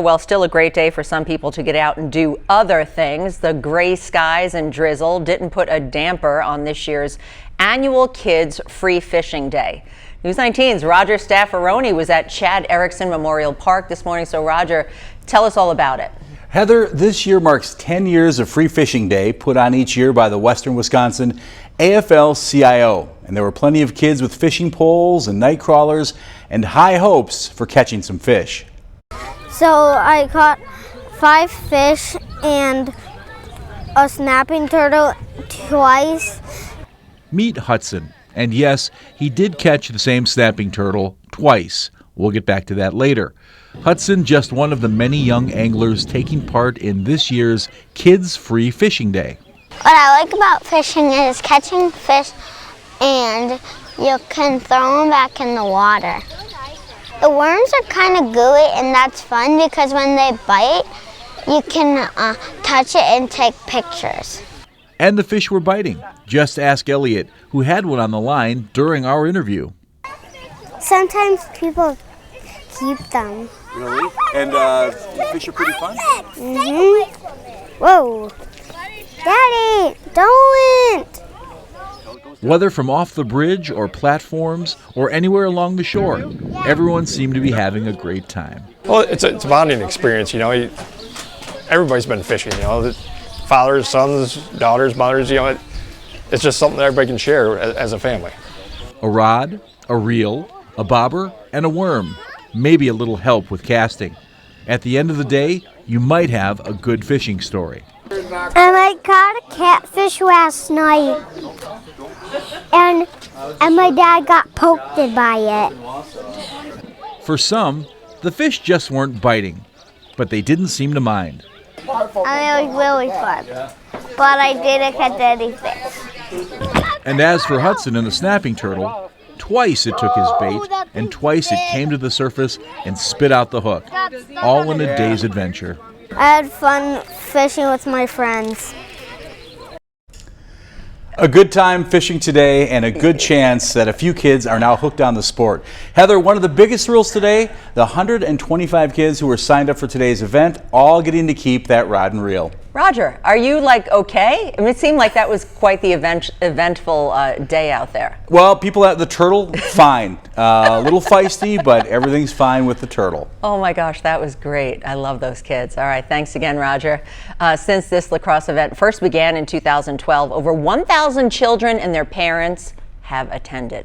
Well, still a great day for some people to get out and do other things. The gray skies and drizzle didn't put a damper on this year's annual Kids Free Fishing Day. News 19's Roger Staffaroni was at Chad Erickson Memorial Park this morning. So Roger, tell us all about it. Heather, this year marks 10 years of Free Fishing Day, put on each year by the Western Wisconsin AFL-CIO. And there were plenty of kids with fishing poles and night crawlers and high hopes for catching some fish. So I caught 5 fish and a snapping turtle twice. Meet Hudson. And yes, he did catch the same snapping turtle twice. We'll get back to that later. Hudson, just one of the many young anglers taking part in this year's Kids Free Fishing Day. What I like about fishing is catching fish and you can throw them back in the water. The worms are kind of gooey, and that's fun because when they bite, you can touch it and take pictures. And the fish were biting. Just ask Elliot, who had one on the line during our interview. Sometimes people keep them. Really? And fish are pretty fun? Mm-hmm. Whoa. Daddy, don't! Whether from off the bridge or platforms or anywhere along the shore, everyone seemed to be having a great time. Well, it's a bonding experience, you know. Everybody's been fishing, you know. Fathers, sons, daughters, mothers, you know. It's just something that everybody can share as a family. A rod, a reel, a bobber, and a worm. Maybe a little help with casting. At the end of the day, you might have a good fishing story. And I caught a catfish last night. And my dad got poked by it. For some, the fish just weren't biting, but they didn't seem to mind. It was really fun, but I didn't catch any fish. And as for Hudson and the snapping turtle, twice it took his bait, and twice it came to the surface and spit out the hook, all in a day's adventure. I had fun fishing with my friends. A good time fishing today and a good chance that a few kids are now hooked on the sport. Heather, one of the biggest thrills today, the 125 kids who were signed up for today's event, all getting to keep that rod and reel. Roger, are you okay? I mean, it seemed like that was quite the eventful day out there. Well, people at the turtle, fine. A little feisty, but everything's fine with the turtle. Oh my gosh, that was great. I love those kids. All right, thanks again, Roger. Since this lacrosse event first began in 2012, over 1,000 children and their parents have attended.